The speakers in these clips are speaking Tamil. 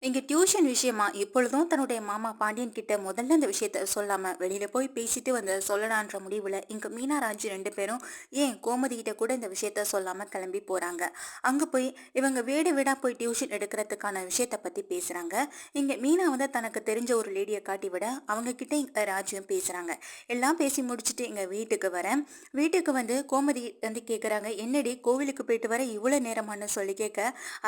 இங்க டியூஷன் விஷயமா இப்பொழுதும் தன்னுடைய மாமா பாண்டியன் கிட்ட முதல்ல இந்த விஷயத்த சொல்லாம வெளியில போய் பேசிட்டு வந்து சொல்லலான்ற முடிவுல இங்க மீனா ராஜு ரெண்டு பேரும் ஏன் கோமதி கிட்ட கூட இந்த விஷயத்த சொல்லாம கிளம்பி போறாங்க. அங்க போய் இவங்க வீடு வீடா போய் டியூஷன் எடுக்கிறதுக்கான விஷயத்த பத்தி பேசுறாங்க. இங்க மீனா வந்து தனக்கு தெரிஞ்ச ஒரு லேடியை காட்டி விட அவங்க கிட்ட இங்க ராஜுவும் பேசுறாங்க. எல்லாம் பேசி முடிச்சுட்டு இங்க வீட்டுக்கு வரேன். வீட்டுக்கு வந்து கோமதி வந்து கேக்குறாங்க, என்னடி கோவிலுக்கு போயிட்டு வர இவ்வளவு நேரமானு சொல்லி கேட்க,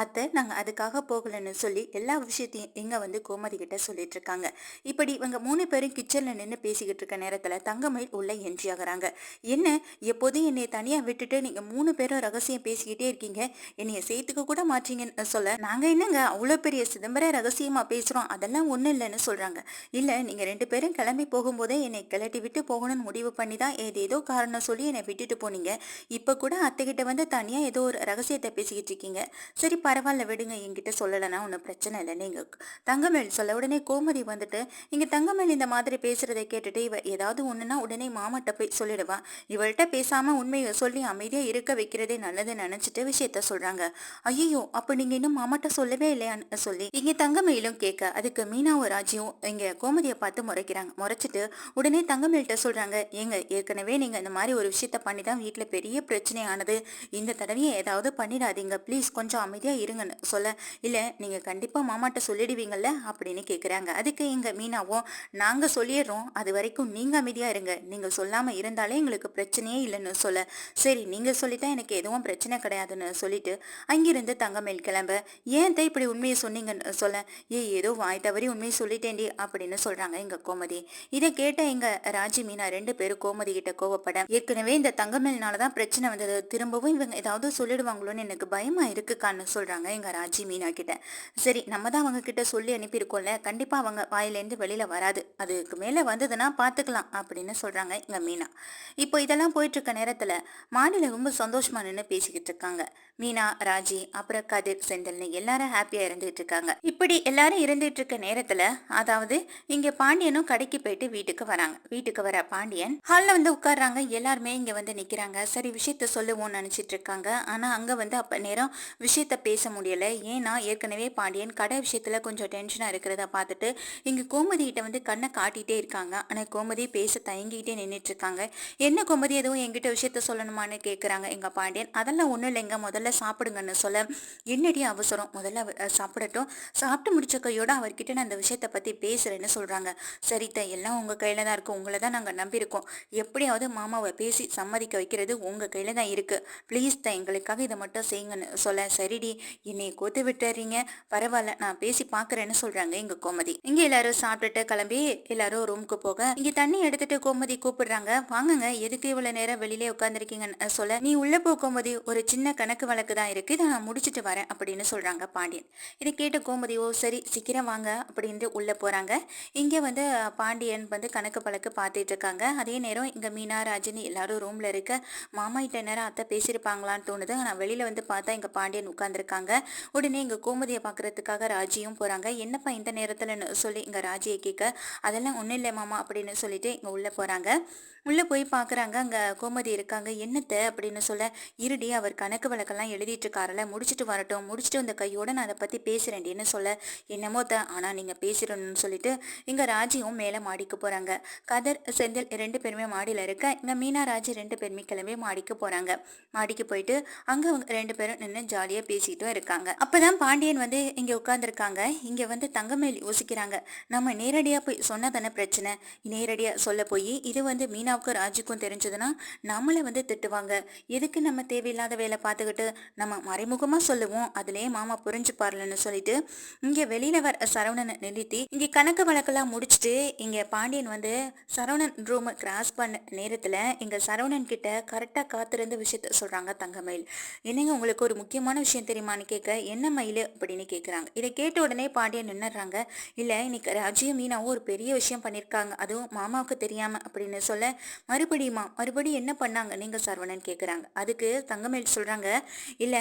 அத்தை நாங்க அதுக்காக போகலன்னு சொல்லி எல்லா விஷயத்தையும் இங்க வந்து கோமதி கிட்ட சொல்லிட்டு இருக்காங்க. இப்படி இவங்க மூணு பேரும் கிச்சன்ல நின்று பேசிக்கிட்டு இருக்க நேரத்துல தங்கமயில் உள்ள என்ட்ரி ஆகுறாங்க. என்ன, எப்போதும் என்னை தனியா விட்டுட்டு நீங்க மூணு பேரும் ரகசியம் பேசிக்கிட்டே இருக்கீங்க, என்னைய சேர்த்துக்க கூட மாட்டீங்கன்னு சொல்ல, நாங்க என்னங்க அவ்வளவு பெரிய சிதம்பர ரகசியமா பேசுறோம், அதெல்லாம் ஒண்ணு இல்லைன்னு சொல்றாங்க. இல்ல, நீங்க ரெண்டு பேரும் கிளம்பி போகும்போதே என்னை கிளட்டி விட்டு போகணும்னு முடிவு பண்ணி தான் ஏதேதோ காரணம் சொல்லி என்னை விட்டுட்டு போனீங்க. இப்ப கூட அத்தை கிட்ட வந்து தனியா ஏதோ ஒரு ரகசியத்தை பேசிக்கிட்டு இருக்கீங்க. சரி பரவாயில்ல விடுங்க, என்கிட்ட சொல்லலைன்னா ஒன்றும் பிரச்சனை இல்லை நீங்க. தங்கமேல் சொல்ல உடனே கோமதி வந்துட்டு, இங்க தங்கமேல் இந்த மாதிரி பேசுறதை கேட்டுட்டு இவ ஏதாவது ஒண்ணுன்னா உடனே மாமாட்ட போய் சொல்லிடுவா. இவள்கிட்ட பேசாம உண்மையை சொல்லி அமைதியா இருக்க வைக்கிறதே நல்லதுன்னு நினைச்சிட்டு விஷயத்த சொல்றாங்க. ஐயோ, அப்ப நீங்க இன்னும் மாமாட்ட சொல்லவே இல்லையான்னு சொல்லி இங்க தங்கமயிலும் கேட்க, அதுக்கு மீனாவும் ராஜியும் இங்க கோமதியை பார்த்து முறைக்கிறாங்க. முறைச்சிட்டு உடனே தங்கமேல்கிட்ட சொல்றாங்க, ஏங்க ஏற்கனவே நீங்க இந்த மாதிரி ஒரு விஷயத்த பண்ணி தான் வீட்டுல பெரிய பிரச்சனை ஆனது. இந்த தடவையும் ஏதாவது பண்ணிடாதீங்க ப்ளீஸ், கொஞ்சம் அமைதியா இருங்கன்னு சொல்ல, இல்ல நீங்க கண்டிப்பா மாமாட்ட சொல்லிடுவீங்கல்ல அப்படின்னு கேக்குறாங்க. அதுக்கு எங்க மீனாவும், நாங்க சொல்லிடுறோம், அது வரைக்கும் நீங்க அமைதியா இருங்க, நீங்க சொல்லாம இருந்தாலே எங்களுக்கு பிரச்சனையே இல்லைன்னு சொல்ல, சரி நீங்க சொல்லிட்டா எனக்கு எதுவும் பிரச்சனை கிடையாதுன்னு சொல்லிட்டு அங்கிருந்து தங்கமேல் கிளம்ப, ஏன் தான் இப்படி உண்மையை சொன்னீங்கன்னு சொல்ல, ஏதோ வாய் தவறி உண்மையை சொல்லிட்டேன்டி அப்படின்னு சொல்றாங்க எங்க கோமதி. இதை கேட்ட எங்க ராஜி மீனா ரெண்டு பேரும் கோமதி கிட்ட கோவப்பட, ஏற்கனவே இந்த தங்கமேல்னாலதான் பிரச்சனை வந்தது, திரும்பவும் இவங்க ஏதாவது சொல்லிடுவாங்களோன்னு எனக்கு பயமா இருக்குக்கான்னு சொல்றாங்க எங்க ராஜி மீனா கிட்ட. சரி நம்ம தான் அவங்க கிட்ட சொல்லி அனுப்பியிருக்கோம்ல, கண்டிப்பா அவங்க வாயிலேருந்து வெளியில வராது, அதுக்கு மேல வந்ததுன்னா பாத்துக்கலாம் அப்படின்னு சொல்றாங்க எங்க மீனா. இப்போ இதெல்லாம் போயிட்டு இருக்க நேரத்துல மாடியில ரொம்ப சந்தோஷமா நின்று பேசிக்கிட்டு இருக்காங்க. மீனா, ராஜி, அப்புறம் கதிர், செந்தில்னு எல்லாரும் ஹாப்பியா இருந்துட்டு இருக்காங்க. இப்படி எல்லாரும் இருந்துட்டு இருக்க நேரத்துல, அதாவது இங்க பாண்டியனும் கடைக்கு போயிட்டு வீட்டுக்கு வராங்க. வீட்டுக்கு வர பாண்டியன் ஹால்ல வந்து உட்கார்றாங்க. எல்லாருமே இங்க வந்து நிக்கிறாங்க. சரி விஷயத்த சொல்லுவோம்னு நினைச்சிட்டு இருக்காங்க. ஆனா அங்க வந்து அப்ப நேரம் விஷயத்த பேச முடியல. ஏன்னா ஏற்கனவே பாண்டியன் கடை விஷயத்துல கொஞ்சம் டென்ஷனா இருக்கிறத பார்த்துட்டு இங்க கோமதி கிட்ட வந்து கண்ணை காட்டிட்டே இருக்காங்க. ஆனா கோமதி பேச தயங்கிட்டே நின்றுட்டு இருக்காங்க. என்ன கோமதி, எதுவும் என்கிட்ட விஷயத்த சொல்லணுமான்னு கேக்குறாங்க எங்க பாண்டியன். அதெல்லாம் ஒண்ணும் இல்லைங்க, முதல்ல சாப்பிடுங்கன்னு சொல்ல, என்னடி அவசரம், முதல்ல சாப்பிடட்டும், சாப்பிட்டு முடிச்ச கையோட அவர்கிட்ட நான் அந்த விஷயத்த பத்தி பேசுறேன்னு சொல்றாங்க. சரித்த, எல்லாம் உங்க கையில தான் இருக்கு, உங்களை தான் நாங்க நம்பியிருக்கோம், எப்படியாவது மாமாவை பேசி சம்மதிக்க வைக்கிறது உங்க கையில தான் இருக்கு, ப்ளீஸ் தான் எங்களுக்காக இதை மட்டும் செய்யுங்கன்னு சொல்ல, சரிடி என்னை கோத்து விட்டுறீங்க, பரவாயில்ல நான் பேசி பாக்குறேன்னு சொல்றாங்க எங்க கோமதி. இங்க எல்லாரும் சாப்பிட்டுட்டு கிளம்பி எல்லாரும் ரூமுக்கு போக, இங்க தண்ணி எடுத்துட்டு கோமதி கூப்பிடுறாங்க, வாங்குங்க எதுக்கு இவ்வளவு நேரம் வெளியிலே உட்காந்துருக்கீங்கன்னு சொல்ல, நீ உள்ள போ கோமதி, ஒரு சின்ன கணக்கு வழக்கு தான் இருக்கு, இதை நான் முடிச்சிட்டு வரேன் அப்படின்னு சொல்றாங்க பாண்டியன். இதை கேட்ட கோமதி, ஓ சரி சீக்கிரம் வாங்க அப்படின்ட்டு உள்ள போறாங்க. இங்க வந்து பாண்டியன் வந்து கணக்கு வழக்கு பார்த்துட்டு இருக்காங்க. அதே நேரம் இங்க மீனா, ராஜினி எல்லாரும் ரூம்ல இருக்க, மாமா கிட்ட நேரம் அத்தை பேசியிருப்பாங்களான்னு தோணுது. ஆனா வெளியில வந்து பார்த்தா இங்க பாண்டியன் உட்கார்ந்துருக்காங்க. உடனே இங்க கோமதியை பாக்குறதுக்காக ராஜியும் போறாங்க. என்னப்பா இந்த நேரத்துலன்னு சொல்லி இங்க ராஜியை கேட்க, அதெல்லாம் ஒண்ணும் இல்லை மாமா அப்படின்னு சொல்லிட்டு இங்க உள்ள போறாங்க. உள்ள போய் பாக்குறாங்க, அங்க கோமதி இருக்காங்க. என்னத்த அப்படின்னு சொல்ல, இருடி அவர் கணக்கு வழக்கெல்லாம் எழுதிட்டு இருக்காருல, முடிச்சுட்டு வரட்டும், முடிச்சுட்டு வந்த கையோட நான் அதை பத்தி பேசுறேன்டின்னு சொல்ல, என்னமோ ஆனா நீங்க பேசிடணும்னு சொல்லிட்டு இங்க ராஜியும் மேல மாடிக்கு போறாங்க. கதர், செந்தில் ரெண்டு பேருமே மாடியில இருக்க, இங்க மீனா, ராஜி ரெண்டு பேருமே கிளம்பி மாடிக்கு போறாங்க. மாடிக்கு போயிட்டு அங்க அவங்க ரெண்டு பேரும் நின்று ஜாலியா பேசிட்டும் இருக்காங்க. அப்பதான் பாண்டியன் வந்து இங்க உட்கார்ந்துருக்காங்க. இங்க வந்து தங்கமேல் யோசிக்கிறாங்க, நம்ம நேரடியா போய் சொன்னதானே பிரச்சனை, நேரடியா சொல்ல போய் இது வந்து மீனாவுக்கும் ராஜுக்கும் தெரிஞ்சதுன்னா நம்மளை வந்து திட்டுவாங்க, எதுக்கு நம்ம தேவையில்லாத வேலை பார்த்துக்கிட்டு நம்ம மறைமுகமா சொல்லுவோம், அதுலயே மாமா புரிஞ்சுப்பார்லன்னு சொல்லிட்டு இங்க வெளியில வர சரவணனை நிறுத்தி இங்க கணக்கு வழக்கெல்லாம் முடிச்சுட்டு இங்க பாண்டியன் வந்து சரவணன் ரூம் கிராஸ் பண்ண நேரத்துல இங்க சரவணன் கிட்ட கரெக்டா காத்திருந்து விஷயத்த சொல்றாங்க தங்கமயில். என்னங்க உங்களுக்கு ஒரு முக்கியமான விஷயம் தெரியுமான்னு கேட்க, என்ன மயில் அப்படின்னு கேக்குறாங்க. இதை கேட்ட உடனே பாண்டியன் நின்னுறாங்க. இல்ல இன்னைக்கு ராஜியும் மீனாவும் ஒரு பெரிய விஷயம் பண்ணிருக்காங்க, அதுவும் மாமாவுக்கு தெரியாம அப்படின்னு சொல்ல, மறுபடியும் என்ன பண்ணாங்க நீங்க சரவணன் கேக்குறாங்க. அதுக்கு தங்கமயில் சொல்றாங்க, இல்ல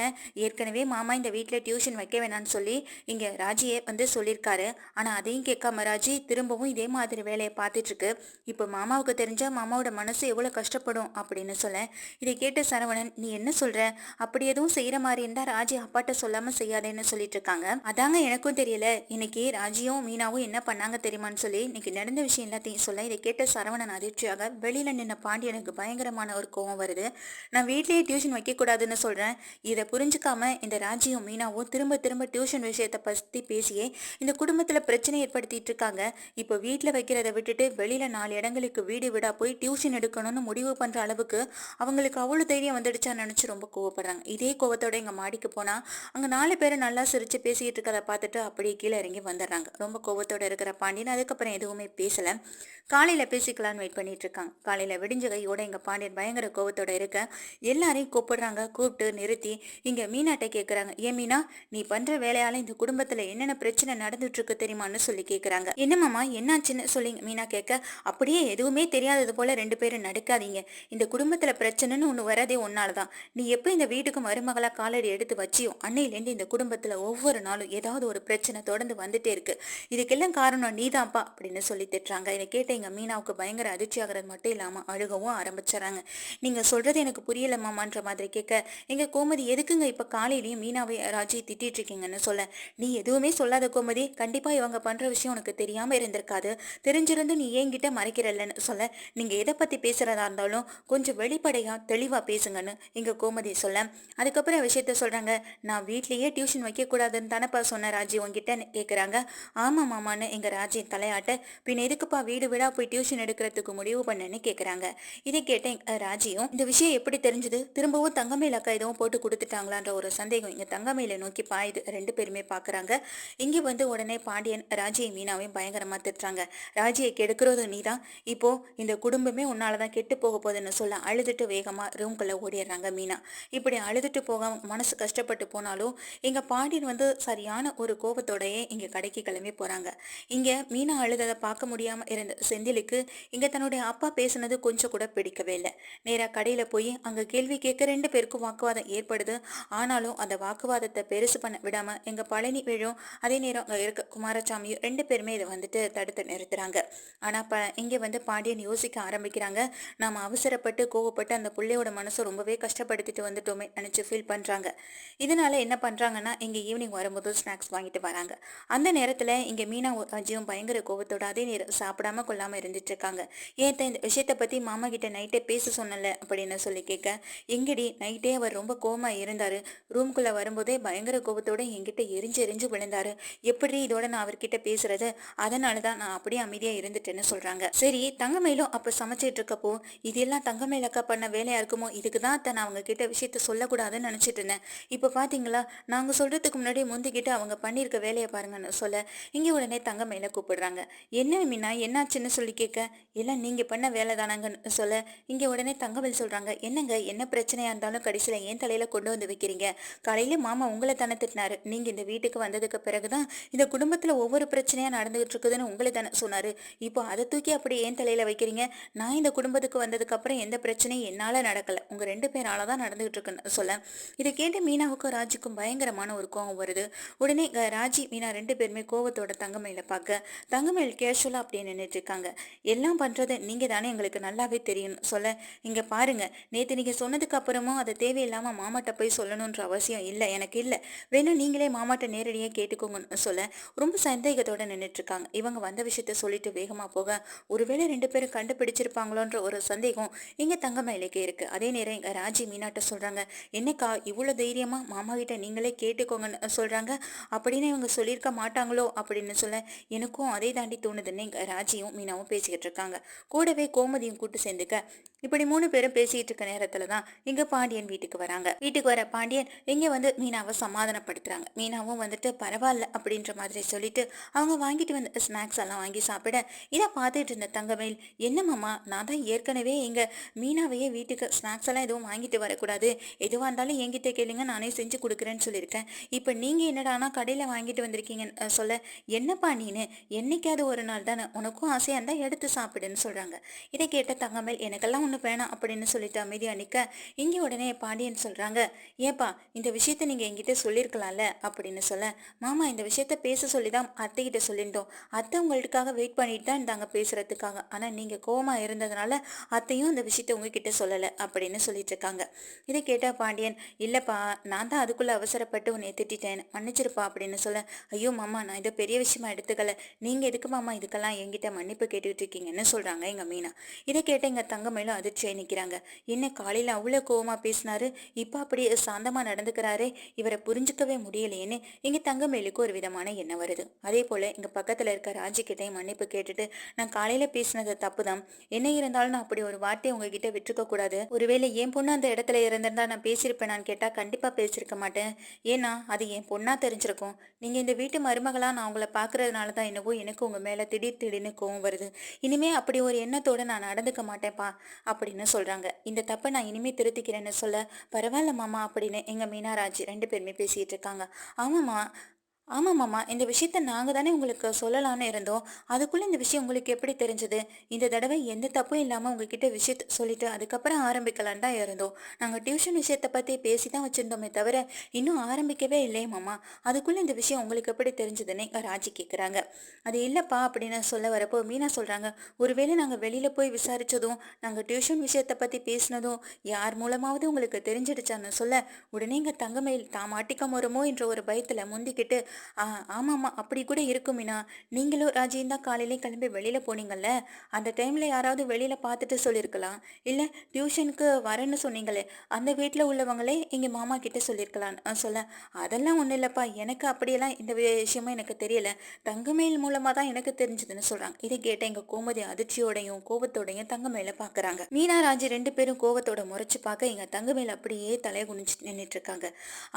ஏற்கனவே மாமா இந்த வீட்டுல டியூஷன் வைக்க வேணாம்னு சொல்லி இங்க ராஜியே வந்து சொல்லியிருக்காரு, ஆனா அதையும் கேட்காம ராஜி திரும்பவும் இதே மாதிரி வேலையை பார்த்துட்டு இருக்கு, இப்போ மாமாவுக்கு தெரிஞ்சா மாமாவோட மனசு எவ்வளவு கஷ்டப்படும் அப்படின்னு சொல்ல, இதை கேட்ட சரவணன், நீ என்ன சொல்ற, அப்படி எதுவும் செய்யற மாதிரி இருந்தா ராஜி அப்பாட்ட சொல்லாம செய்யாதேன்னு சொல்லிட்டு இருக்காங்க. அதாங்க அதுதான் எனக்கும் தெரியல. இன்னைக்கு ராஜியும் மீனாவும் என்ன பண்ணாங்க தெரியுமான்னு சொல்லி இன்னைக்கு நடந்த விஷயம் எல்லாத்தையும் சொல்ல, இதை கேட்ட சரவணன் அதிர்ச்சியாக வெளியில நின்ன பாண்டியனுக்கு பயங்கரமான ஒரு கோவம் வருது. நான் வீட்லயே டியூஷன் வைக்கக்கூடாதுன்னு சொல்றேன். இதை புரிஞ்சுக்காம இந்த ராஜியும் மீனாவும் திரும்ப திரும்ப டியூஷன் விஷயத்தை பத்தி பேசியே இந்த குடும்பத்துல பிரச்சனை ஏற்படுத்திட்டு இருக்காங்க. இப்போ வீட்டில் வைக்கிறத விட்டுட்டு வெளியில 4 இடங்களுக்கு வீடு வீடா போய் டியூஷன் எடுக்கணும்னு முடிவு பண்ற அளவுக்கு அவங்களுக்கு அவ்வளவு தைரியம் வந்துடுச்சான்னு நினைச்சு ரொம்ப கோவப்படுறாங்க. இதே கோவத்தோட எங்க மாடிக்கு போனா அங்க 4 பேரும் நல்லா சிரிச்சு பேசிட்டு இருக்கதை பார்த்துட்டு அப்படியே கீழே இறங்கி வந்துடுறாங்க. ரொம்ப கோவத்தோட இருக்கிற பாண்டியன் அதுக்கப்புறம் எதுவுமே பேசல. காலையில பேசிக்கலான்னு வெயிட் பண்ணிட்டு இருக்காங்க. காலையில விடிஞ்ச கையோட எங்க பாண்டியன் பயங்கர கோவத்தோட இருக்க எல்லாரையும் கூப்பிடுறாங்க. கூப்பிட்டு நிறுத்தி இங்க மீனாட்ட கேக்குறாங்க, ஏன் மீனா, நீ பண்ற வேலையால இந்த குடும்பத்துல என்னென்ன பிரச்சனை நடந்துட்டு இருக்கு தெரியுமான்னு சொல்லி கேக்குறாங்க. என்ன மாமா என்னாச்சுன்னு சொல்லி மீனா கேட்க, அப்படியே எதுவுமே தெரியாதது போல 2 பேரும் நடுக்காதீங்க. இந்த குடும்பத்துல பிரச்சனைன்னு ஒண்ணு வரதே ஒன்னாலதான். நீ எப்ப இந்த வீட்டுக்கு மருமகளா காலடி எடுத்து வச்சியோ அன்னையிலேருந்து இந்த குடும்பத்துல ஒவ்வொரு நாளும் ஏதாவது ஒரு பிரச்சனை தொடர்ந்து வந்துட்டே இருக்கு. இதுக்கெல்லாம் காரணம் நீதான்ப்பா அப்படின்னு சொல்லி திட்டுறாங்க. இதை கேட்ட எங்க மீனாவுக்கு பயங்கர அதிர்ச்சி ஆகிறது மட்டும் இல்லாம அழுகவும் ஆரம்பிச்சுறாங்க. நீங்க சொல்றது எனக்கு புரியல மாமான்ற மாதிரி கேட்க, எங்க கோமதி எதுக்குங்க இப்ப காலையிலயும் மீனாவை ராஜி திட்டிட்டு இருக்கீங்கன்னு சொல்ல, நீ எதுவுமே சொல்லாத கோமதி, கண்டிப்பா இவங்க பண்ற விஷயம் உனக்கு தெரியாம இருந்திருக்காது. தெரிஞ்சிருந்து நீ என்கிட்ட மறைக்கிறல்லன்னு சொல்ல, நீங்க எதை பத்தி பேசுறதா இருந்தாலும் கொஞ்சம் வெளிப்படையா தெளிவா பேசுங்கன்னு எங்க கோமதி சொல்ல, அதுக்கப்புறம் விஷயத்த சொல்றாங்க. நான் வீட்லயே டியூஷன் வைக்க கூடாதுன்னு தானப்பா சொன்ன ராஜி உங்ககிட்ட கேக்குறாங்க. ஆமா மாமான்னு எங்க ராஜி தலையாட்ட, பின் எதுக்குப்பா வீடு வீடா போய் டியூஷன் எடுக்கிறதுக்கு முடிவு பண்ணேன்னு கேக்குறாங்க. இதை கேட்ட ராஜியும், இந்த விஷயம் எப்படி தெரிஞ்சது, திரும்பவும் தங்கமேல் அக்கா எதுவும் போட்டு கொடுத்துட்டாங்களான்ற ஒரு சந்தேகம் இங்க தங்கமேல நோக்கி பாயுது. 2 பேருமே பாக்குறாங்க. இங்க வந்து உடனே பாண்டியன் ராஜியை மீனாவையும் பயங்கரமா திட்டுறாங்க. ராஜியை கெடுக்கிறது நீதான், இப்போ இந்த குடும்பமே உன்னாலதான் கெட்டு போக போகுதுன்னு சொல்ல அழுதுட்டு வேகமா ரூம்குள்ள ஓடிடுறாங்க மீனா. இப்படி அழுதுட்டு போக மனசு கஷ்டப்பட்டு போனாலும் எங்க பாண்டியன் வந்து சரியான ஒரு கோபத்தோடயே இங்க கடைக்கு கிளம்பி போறாங்க. இங்க மீனா அழுததை பார்க்க முடியாம இருந்த செந்திலுக்கு இங்க தன்னுடைய அப்பா பேசுனது கொஞ்சம் கூட பிடிக்கவே இல்லை. நேரா கடையில போய் அங்க கேள்வி கேட்க 2 பேருக்கும் வாக்குவாதம் ஏற்படுது. ஆனாலும் அந்த வாக்குவாதத்தை பெருசு பண்ண விடாம எங்க பழனி வேழும் அதே நேரம் அங்க இருக்க குமாரசாமியும் 2 பேருமே இதை வந்துட்டு தடுத்து நிறுத்துறாங்க. ஆனா இங்க வந்து பாண்டியன் யோசிக்க ஆரம்பிக்கிறாங்க. நாம அவசரப்பட்டு கோவப்பட்டு அந்த பிள்ளையோட மனசை ரொம்பவே கஷ்டப்படுத்திட்டு வந்துட்டோமே நினைச்சு ஃபீல் பண்றாங்க. இதனால என்ன பண்றாங்கன்னா, இங்க ஈவினிங் வரும்போது ஸ்நாக்ஸ் வாங்கிட்டு வராங்க. அந்த நேரத்துல இங்க மீனா அஜியும் பயங்கர கோவத்தோட அதே நேரம் சாப்பிடாம கொள்ளாம இருந்துட்டு இருக்காங்க. ஏன் இந்த விஷயத்த பத்தி மாமா கிட்ட நைட்டே பேச சொன்னல அப்படின்னு சொல்லி கேட்க, எங்கடி நைட்டே அவர் ரொம்ப கோவமா இருந்தாரு, ரூம்குள்ள வரும்போதே பயங்கர கோவத்தோட என்கிட்ட எரிஞ்சு எரிஞ்சு விழுந்தாரு, எப்படி இதோட நான் அவர்கிட்ட பேசுறது, அதனாலதான் நான் அப்படியே அமைதியா இருந்துட்டேன்னு சொல்றாங்க. சரி தங்கமயிலும் அப்ப சமைச்சிட்டு இருக்கப்போ இதெல்லாம் தங்கமயிலக்கா பண்ண வேலையா இருக்குமோ, இதுக்குதான் நான் அவங்க கிட்ட விஷயத்த சொல்லக்கூடாதுன்னு நினைச்சிட்டு இருந்தேன். இப்ப பாத்தீங்களா, நாங்க சொல்றதுக்கு முன்னாடி முந்திக்கிட்டு அவங்க பண்ணிருக்க வேலையை பாருங்கன்னு சொல்ல, இங்க உடனே தங்கமயில கூப்பிடுறாங்க. என்ன மீனா என்னாச்சுன்னு சொல்லி கேட்க, எல்லாம் நீங்க பண்ண வேலை தானாங்கன்னு சொல்ல, இங்க உடனே தங்கமயில் சொல்றாங்க, என்னங்க என்ன பிரச்சனையா இருந்தாலும் கடைசியில ஏன் தலையில கொண்டு வந்து வைக்கிறீங்க, காலையில மாமா உங்களை தானே திட்டினாரு, நீங்க இந்த வீட்டுக்கு வந்ததுக்கு பிறகுதான் இந்த குடும்பத்துல ஒவ்வொரு பிரச்சனையா நடந்துகிட்டு இருக்குதுன்னு உங்களை தானே சொன்னாரு, இப்போ அதை தூக்கி அப்படி ஏன் தலையில வைக்கிறீங்க, நான் இந்த குடும்பத்துக்கு வந்ததுக்கு அப்புறம் எந்த பிரச்சனையும் என்னால நடக்கல, உங்க 2 பேராலதான் நடந்துகிட்டு இருக்குன்னு சொல்ல, இதை கேட்டு மீனாவுக்கும் ராஜிக்கும் பயங்கரமான ஒரு கோவம் வருது. உடனே ராஜி மீனா 2 பேருமே கோவத்தோட தங்கமயில பார்க்க, தங்கமயில் கேஷுவலா அப்படியே நின்றுட்டு இருக்காங்க. எல்லாம் பண்றது நீங்க தானே எங்களுக்கு நல்லாவே தெரியும் சொல்ல, இங்க பாருங்க, நேத்து நீங்க சொன்னதுக்கு அப்புறமும் அதை தேவையில்லாம மாமாட்ட போய் சொல்லணும்ன்ற அவசியம் இல்லை எனக்கு இல்லை, வேணும் நீங்களே மாமாட்ட நேரடியே கேட்டுக்கோங்கன்னு சொல்ல, ரொம்ப சந்தேகத்தோட நின்றுட்டு இருக்காங்க. இவங்க வந்த விஷயத்த சொல்லிட்டு வேகமா போக, ஒருவேளை 2 பேரும் கண்டுபிடிச்சிருப்பாங்களோன்ற ஒரு சந்தேகம் இங்க தங்கமயிலுக்கு இருக்கு. அதே நேரம் இங்க ராஜி மீனாட்ட சொல்றாங்க, என்னக்கா இவ்வளவு தைரியமா மாமா கிட்ட நீங்களே கேட்டுக்கோங்கன்னு சொல்றாங்க, அப்படின்னு இவங்க சொல்லியிருக்க மாட்டாங்களோ அப்படின்னு சொல்ல, எனக்கும் அதே தாண்டி தோணுதுன்னு இங்க ராஜியும் மீனாவும் பேசிக்கிட்டு இருக்காங்க. கூடவே கோமதியும் கூட்டு சேர்ந்துக்க, இப்படி 3 பேரும் பேசிட்டு இருக்க நேரத்துலதான் இங்க பாண்டியன் வீட்டுக்கு வராங்க. வீட்டுக்கு வர பாண்டியன் இங்க வந்து மீனாவை சமாதானப்படுத்துறாங்க. மீனாவும் வந்துட்டு பரவாயில்ல அப்படின்ற மாதிரி சொல்லிட்டு அவங்க வாங்கிட்டு வந்த ஸ்நாக்ஸ் எல்லாம் வாங்கி சாப்பிட, இதை பார்த்துட்டு இருந்த தங்கமயில், என்ன மாமா, நான் தான் ஏற்கனவே எங்க மீனாவையே வீட்டுக்கு ஸ்நாக்ஸ் எல்லாம் எதுவும் வாங்கிட்டு வரக்கூடாது, எதுவாக இருந்தாலும் என்கிட்ட கேளுங்க நானே செஞ்சு கொடுக்குறேன்னு சொல்லியிருக்கேன், இப்போ நீங்கள் என்னடானா கடையில் வாங்கிட்டு வந்திருக்கீங்கன்னு சொல்ல, என்னப்பா நீனு, என்னைக்காவது ஒரு நாள் தானே, உனக்கும் ஆசையாக இருந்தால் எடுத்து சாப்பிடுன்னு சொல்கிறாங்க. இதை கேட்ட தங்கமேல், எனக்கெல்லாம் ஒன்றும் வேணாம் அப்படின்னு சொல்லிட்டு அமைதியாக நிற்க, இங்கே உடனே பாண்டியன் சொல்கிறாங்க, ஏப்பா இந்த விஷயத்த நீங்கள் என்கிட்ட சொல்லியிருக்கலாம்ல அப்படின்னு சொல்ல, மாமா இந்த விஷயத்த பேச சொல்லி தான் அத்தைகிட்ட சொல்லியிருந்தோம், அத்தை உங்களுக்காக வெயிட் பண்ணிட்டு தான் இருந்தாங்க பேசுறதுக்காக, ஆனால் நீங்கள் கோவமாக இருந்ததுனால அத்தையும் இந்த விஷயத்த உங்ககிட்ட சொல்லலை அப்படின்னு சொல்லிட்டு இருக்காங்க. இதை கேட்ட பாண்டியன், இல்லப்பா நான் தான் அதுக்குள்ள அவசரப்பட்டு உன்னை திட்டேன், மன்னிச்சிருப்பா அப்படின்னு சொல்ல, ஐயோ மாமா நான் இதை பெரிய விஷயமா எடுத்துக்கல. நீங்க எதுக்கு மாமா இதுக்கெல்லாம் என்கிட்ட மன்னிப்பு கேட்டுட்டு இருக்கீங்கன்னு சொல்றாங்க எங்க மீனா. இதை கேட்ட எங்க தங்கமயிலும் அதிர்ச்சியாய் நிக்கிறாங்க. என்ன காலையில அவ்வளவு கோவமா பேசினாரு, இப்ப அப்படியே சாந்தமா நடந்துக்கிறாரே, இவரை புரிஞ்சுக்கவே முடியலையேன்னு எங்க தங்கமயிலுக்கு ஒரு விதமான எண்ணம் வருது. அதே போல எங்க பக்கத்துல இருக்க ராஜி கிட்டையும் மன்னிப்பு கேட்டுட்டு, நான் காலையில பேசினது தப்புதான், என்ன இருந்தாலும் நான் அப்படி ஒரு வார்த்தையை உங்ககிட்ட விட்டுருக்க கூடாது. ஒருவேளை என் பொண்ணு அந்த இடத்துல இருந்திருந்தா நான் பேசியிருப்பேனான்னு கேட்டா கண்டிப்பா பேசியிருக்க மாட்டேன். ஏன்னா அது என் பொண்ணா தெரிஞ்சிருக்கும். நீங்க இந்த வீட்டு மருமகளா நான் உங்களை பாக்குறதுனால தான் என்னவோ எனக்கு உங்க மேல திடீர்னு கோவம் வருது. இனிமே அப்படி ஒரு எண்ணத்தோட நான் நடந்துக்க மாட்டேன்ப்பா அப்படின்னு சொல்றாங்க. இந்த தப்பை நான் இனிமே திருத்திக்கிறேன்னு சொல்ல, பரவாயில்ல மாமா அப்படின்னு எங்க மீனாராஜ் ரெண்டு பேருமே பேசிட்டு இருக்காங்க. ஆமாமா, ஆமாமாம்மா, இந்த விஷயத்த நாங்க தானே உங்களுக்கு சொல்லலான்னு இருந்தோம். அதுக்குள்ள இந்த விஷயம் உங்களுக்கு எப்படி தெரிஞ்சது? இந்த தடவை எந்த தப்பும் இல்லாம உங்ககிட்ட விஷயத்த சொல்லிட்டு அதுக்கப்புறம் ஆரம்பிக்கலான்னு தான் இருந்தோம். நாங்க டியூஷன் விஷயத்த பத்தி பேசி தான் வச்சிருந்தோமே தவிர, இன்னும் ஆரம்பிக்கவே இல்லையே மாமா. அதுக்குள்ள இந்த விஷயம் உங்களுக்கு எப்படி தெரிஞ்சதுன்னு ராஜி கேட்குறாங்க. அது இல்லப்பா அப்படின்னு சொல்ல வரப்போ மீனா சொல்றாங்க, ஒருவேளை நாங்க வெளியில போய் விசாரிச்சதும், நாங்க டியூஷன் விஷயத்த பத்தி பேசினதும் யார் மூலமாவது உங்களுக்கு தெரிஞ்சிடுச்சான்னு சொல்ல, உடனே எங்க தங்கமயில் தான் மாட்டிக்க மோறமோ என்ற ஒரு பயத்துல முந்திக்கிட்டு, ஆமாம்மா அப்படி கூட இருக்கும் மீனா. நீங்களும் ராஜியும் தான் காலையிலே கிளம்பி வெளியில போனீங்கல்ல, அந்த டைம்ல யாராவது வெளியில பார்த்துட்டு சொல்லியிருக்கலாம். இல்ல டியூஷனுக்கு வரேன்னு சொன்னீங்களே, அந்த வீட்டில் உள்ளவங்களே எங்க மாமா கிட்ட சொல்லியிருக்கலாம் சொல்ல, அதெல்லாம் ஒன்றும் இல்லப்பா, எனக்கு அப்படியெல்லாம் இந்த விஷயமும் எனக்கு தெரியல, தங்கமயில் மூலமா தான் எனக்கு தெரிஞ்சதுன்னு சொல்றாங்க. இதை கேட்ட எங்க கோமதி அதிர்ச்சியோடையும் கோபத்தோடையும் தங்கமயில பாக்குறாங்க. மீனா ராஜி ரெண்டு பேரும் கோவத்தோட முறைச்சு பார்க்க எங்க தங்கமயில் அப்படியே தலையை குனிச்சு நின்றுட்டு இருக்காங்க.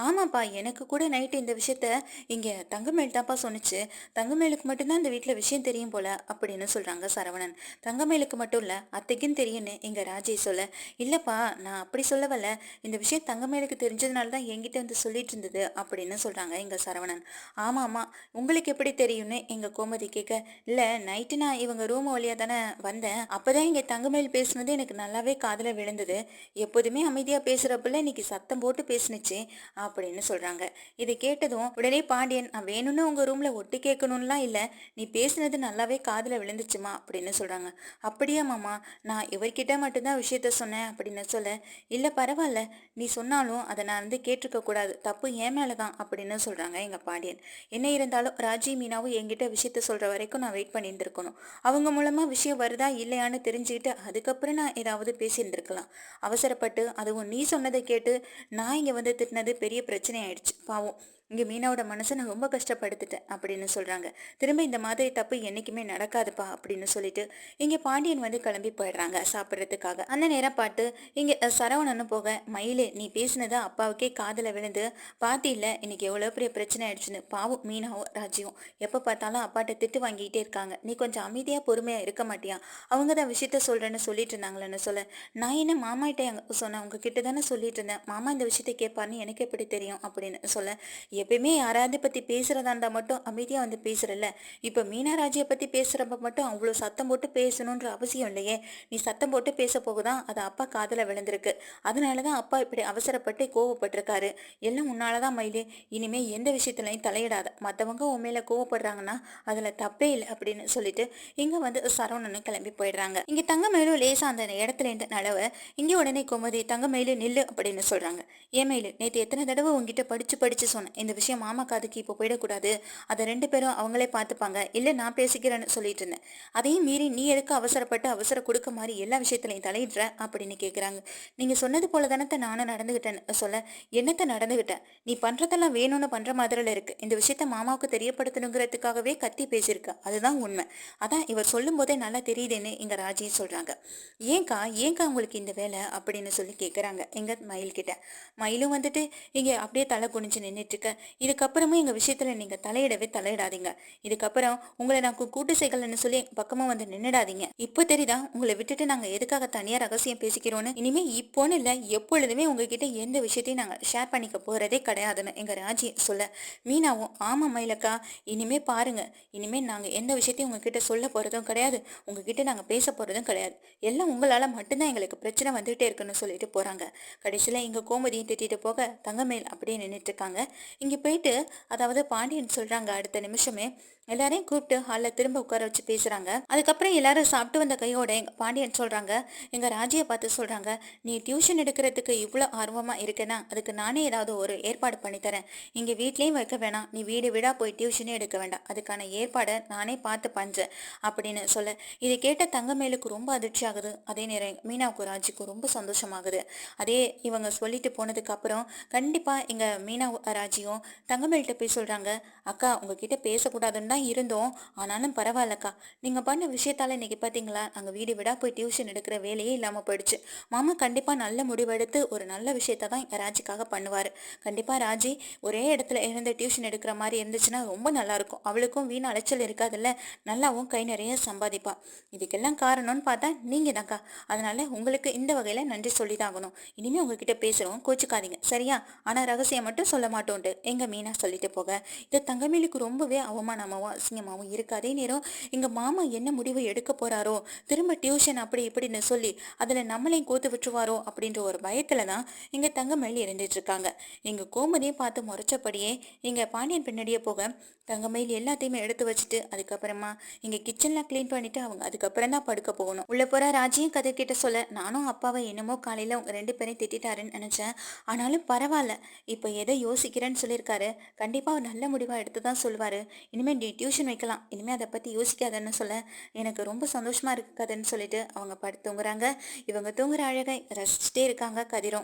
ஆமாப்பா, எனக்கு கூட நைட்டு இந்த விஷயத்த இங்க தங்கமேல் தான்ப்பா சொன்னுச்சு. தங்கமேலுக்கு மட்டும்தான் இந்த வீட்டுல விஷயம் தெரியும் போல அப்படின்னு சொல்றாங்க சரவணன். தங்கமேலுக்கு மட்டும் இல்ல, அத்தைக்கும் தெரியும்னு எங்க ராஜி சொல்ல, இல்லப்பா நான் அப்படி சொல்ல வரல, இந்த விஷயம் தங்கமேலுக்கு தெரிஞ்சதுனால தான் என்கிட்ட வந்து சொல்லிட்டு இருந்தது அப்படின்னு சொல்றாங்க எங்க சரவணன். ஆமா ஆமா, உங்களுக்கு எப்படி தெரியும்னு எங்க கோமதி கேட்க, இல்ல நைட்டு நான் இவங்க ரூம் வழியா தானே வந்தேன், அப்பதான் இங்க தங்கமேல் பேசுனது எனக்கு நல்லாவே காதுல விழுந்தது. எப்போதுமே அமைதியா பேசுறப்பல இன்னைக்கு சத்தம் போட்டு பேசுனுச்சு அப்படின்னு சொல்றாங்க. இதை கேட்டதும் உடனே பாண்டியன், நான் வேணும்னு உங்க ரூம்ல ஒட்டு கேட்கணும்லாம் இல்ல, நீ பேசுனது நல்லாவே காதுல விழுந்துச்சுமா அப்படின்னு சொல்றாங்க. அப்படியா மாமா, நான் இவர்கிட்ட மட்டும்தான் விஷயத்த சொன்னேன் அப்படின்னு சொல்ல, இல்ல பரவாயில்ல, நீ சொன்னாலும் அதை நான் வந்து கேட்டிருக்க கூடாது, தப்பு என் மேலதான் அப்படின்னு சொல்றாங்க எங்க பாண்டியன். என்ன இருந்தாலும் ராஜி மீனாவும் என்கிட்ட விஷயத்த சொல்ற வரைக்கும் நான் வெயிட் பண்ணிட்டு இருக்கணும். அவங்க மூலமா விஷயம் வருதா இல்லையான்னு தெரிஞ்சுக்கிட்டு அதுக்கப்புறம் நான் ஏதாவது பேசியிருந்திருக்கலாம். அவசரப்பட்டு அதுவும் நீ சொன்னதை கேட்டு நான் இங்க வந்து திட்டினது பெரிய பிரச்சனை ஆயிடுச்சு பாவம். இங்க மீனாவோட மனசை நான் ரொம்ப கஷ்டப்படுத்திட்டேன் அப்படின்னு சொல்றாங்க. திரும்ப இந்த மாதிரி தப்பு என்னைக்குமே நடக்காதுப்பா அப்படின்னு சொல்லிட்டு இங்க பாண்டியன் வந்து கிளம்பி போயிடுறாங்க சாப்பிட்றதுக்காக. அந்த நேரம் பார்த்து இங்க சரவணனும் போக, மயிலே நீ பேசினதா அப்பாவுக்கே காதுல விழுந்து பாத்தி இல்ல இன்னைக்கு எவ்வளவு பெரிய பிரச்சனை ஆயிடுச்சுன்னு. பாவம் மீனாவும் ராஜியும் எப்ப பார்த்தாலும் அப்பாட்ட திட்டு வாங்கிட்டே இருக்காங்க, நீ கொஞ்சம் அமைதியா பொறுமையா இருக்க மாட்டியா, அவங்க தான் விஷயத்த சொல்றேன்னு சொல்லிட்டு இருந்தாங்களேன்னு சொல்ல, நான் என்ன மாமா கிட்ட சொன்னேன், உங்ககிட்ட தானே சொல்லிட்டு இருந்தேன், மாமா இந்த விஷயத்த கேட்பாருன்னு எனக்கு எப்படி தெரியும் அப்படின்னு சொல்ல, எப்பயுமே யாராவது பத்தி பேசுறதா இருந்தா மட்டும் அமைதியா வந்து பேசுறல்ல, இப்ப மீனாராஜியை பத்தி பேசுறப்ப மட்டும் அவ்வளவு சத்தம் போட்டு பேசணும்ன்ற அவசியம் இல்லையே, நீ சத்தம் போட்டு பேச போகுதான் அது அப்பா காதுல விழுந்திருக்கு, அதனாலதான் அப்பா இப்படி அவசரப்பட்டு கோவப்பட்டிருக்காரு, எல்லாம் உன்னாலதான் மயிலே, இனிமே எந்த விஷயத்துலயும் தலையிடாத, மத்தவங்க உன் மேல கோவப்படுறாங்கன்னா அதுல தப்பே இல்லை அப்படின்னு சொல்லிட்டு இங்க வந்து சரவணனும் கிளம்பி போயிடுறாங்க. இங்க தங்கமயிலும் லேசா அந்த இடத்துல இருந்து நலவ, இங்க உடனே குமதி தங்கமயிலு நில்லு அப்படின்னு சொல்றாங்க. ஏன் மயிலு, நேற்று எத்தனை தடவை உங்ககிட்ட படிச்சு படிச்சு சொன்னேன், இந்த விஷயம் மாமா காதுக்கு இப்போ போயிடக்கூடாது, அதை ரெண்டு பேரும் அவங்களே பார்த்துப்பாங்க, இல்லை நான் பேசிக்கிறேன்னு சொல்லிட்டு இருந்தேன், அதையும் மீறி நீ எதுக்கு அவசரப்பட்டு அவசரம் கொடுக்க மாதிரி எல்லா விஷயத்துலையும் தலையிடுற அப்படின்னு கேட்குறாங்க. நீங்கள் சொன்னது போல தானத்தை நானும் நடந்துகிட்டேன்னு சொல்ல, என்னத்தை நடந்துகிட்டேன், நீ பண்ணுறதெல்லாம் வேணும்னு பண்ணுற மாதிரில இருக்கு, இந்த விஷயத்த மாமாவுக்கு தெரியப்படுத்தணுங்கிறதுக்காகவே கத்தி பேசியிருக்க, அதுதான் உண்மை, அதான் இவர் சொல்லும் போதே நல்லா தெரியுதுன்னு எங்க ராஜியும் சொல்றாங்க. ஏங்கா ஏங்கா உங்களுக்கு இந்த வேலை அப்படின்னு சொல்லி கேட்குறாங்க எங்க மயில் கிட்ட. மயிலும் வந்துட்டு இங்க அப்படியே தலை குனிஞ்சு நின்றுட்டு இருக்க, இதுக்கப்புறமும் எங்க விஷயத்துல நீங்க தலையிடாதீங்க, இதுக்கப்புறம் உங்களை நான் கூட்டு செய்கலன்னு சொல்லி பக்கமா வந்து நின்னுடாதீங்க, இப்போ தெரியுதா உங்களை விட்டுட்டு நாங்க எதுக்காக தனியா ரகசியம் பேசிக்கிறோன்னு, இனிமே இப்போன்னு இல்ல எப்பொழுதுமே உங்ககிட்ட எந்த விஷயத்தையும் நாங்க ஷேர் பண்ணிக்க போறதே கிடையாதுன்னு எங்க ராஜி சொல்ல, மீனாவும் ஆமா மயிலக்கா, இனிமே பாருங்க, இனிமே நாங்க எந்த விஷயத்தையும் உங்ககிட்ட சொல்ல போறதும் கிடையாது, உங்ககிட்ட நாங்க பேச போறதும் கிடையாது, எல்லாம் உங்களால மட்டும்தான் எங்களுக்கு பிரச்சனை வந்துட்டே இருக்குன்னு சொல்லிட்டு போறாங்க. கடைசியில இங்க கோமதியும் திட்டிட்டு போக தங்கமேல் அப்படியே நின்றுட்டு இருக்காங்க. இங்க போயிட்டு அதாவது பாண்டியன் சொல்றாங்க அடுத்த நிமிஷமே, எல்லாரையும் கூப்பிட்டு ஹாலில் திரும்ப உட்கார வச்சு பேசுறாங்க. அதுக்கப்புறம் எல்லாரும் சாப்பிட்டு வந்த கையோட எங்க பாண்டியன் சொல்றாங்க, எங்க ராஜியை பார்த்து சொல்றாங்க, நீ டியூஷன் எடுக்கிறதுக்கு இவ்வளோ ஆர்வமா இருக்கேன்னா அதுக்கு நானே ஏதாவது ஒரு ஏற்பாடு பண்ணி தரேன். இங்க வீட்லயும் வைக்க வேணாம், நீ வீடு வீடா போய் டியூஷனே எடுக்க வேண்டாம், அதுக்கான ஏற்பாடை நானே பார்த்து பண்றேன் அப்படின்னு சொல்ல, இதை கேட்ட தங்கமேலுக்கு ரொம்ப அதிர்ச்சி ஆகுது. அதே நேரம் மீனாவுக்கு ராஜிக்கும் ரொம்ப சந்தோஷமாகுது. அதே இவங்க சொல்லிட்டு போனதுக்கு அப்புறம் கண்டிப்பா எங்க மீனா ராஜியும் தங்கமேல்கிட்ட போய் சொல்றாங்க, அக்கா உங்ககிட்ட பேசக்கூடாதுன்னு தான் இருந்தோம், ஆனாலும் பரவாயில்லக்கா, நீங்க பண்ண விஷயத்தால இன்னைக்கு பாத்தீங்களா நாங்க வீடு விடா போய் டியூஷன் எடுக்கிற வேலையே இல்லாம போயிடுச்சு. மாமா கண்டிப்பா நல்ல முடிவெடுத்து ஒரு நல்ல விஷயத்த தான் ராஜிக்காக பண்ணுவாரு. கண்டிப்பா ராஜி ஒரே இடத்துல இருந்து டியூஷன் எடுக்கிற மாதிரி இருந்துச்சுன்னா ரொம்ப நல்லா இருக்கும், அவளுக்கும் வீண் அலைச்சல் இருக்காதுல்ல, நல்லாவும் கை நிறைய சம்பாதிப்பா. இதுக்கெல்லாம் காரணம்னு பார்த்தா நீங்க தான்க்கா. அதனால உங்களுக்கு இந்த வகையில நன்றி சொல்லிதான் ஆகணும். இனிமே உங்ககிட்ட பேசுறோம், கோச்சுக்காதீங்க சரியா? ஆனா ரகசியம் மட்டும் சொல்ல மாட்டோன்ட்டு எங்க மீனா சொல்லிட்டு போக, இது தங்கமேலுக்கு ரொம்பவே அவமானமாவும் அசிங்கமாவும் இருக்கு. அதே நேரம் எங்க மாமா என்ன முடிவு எடுக்க போறாரோ, திரும்ப டியூஷன் அப்படி இப்படின்னு சொல்லி அதுல நம்மளையும் கோத்து விட்டுருவாரோ அப்படின்ற ஒரு பயத்துல தான் எங்க தங்கமேல் இருந்துட்டு இருக்காங்க. எங்க கோமதியை பார்த்து முறைச்சபடியே எங்க பாண்டியன் பின்னாடியே போக, தங்கமயில் எல்லாத்தையுமே எடுத்து வச்சுட்டு அதுக்கப்புறமா இங்க கிச்சன்லாம் க்ளீன் பண்ணிட்டு அவங்க அதுக்கப்புறம் தான் படுக்க போகணும். உள்ள போற ராஜியும் கதை கிட்ட சொல்ல, நானும் அப்பாவை என்னமோ காலையில உங்க 2 பேரையும் திட்டாருன்னு நினைச்சேன், ஆனாலும் பரவாயில்ல, இப்ப எதை யோசிக்கிறேன்னு சொல்லியிருக்காரு, கண்டிப்பா அவர் நல்ல முடிவா எடுத்து தான் சொல்லுவாரு. இனிமே நீ டியூஷன் வைக்கலாம், இனிமே அதை பத்தி யோசிக்காதன்னு சொல்ல, எனக்கு ரொம்ப சந்தோஷமா இருக்கு கதைன்னு சொல்லிட்டு அவங்க படுத்து தூங்குறாங்க. இவங்க தூங்குற அழகை ரசிச்சுட்டே இருக்காங்க கதிரும்.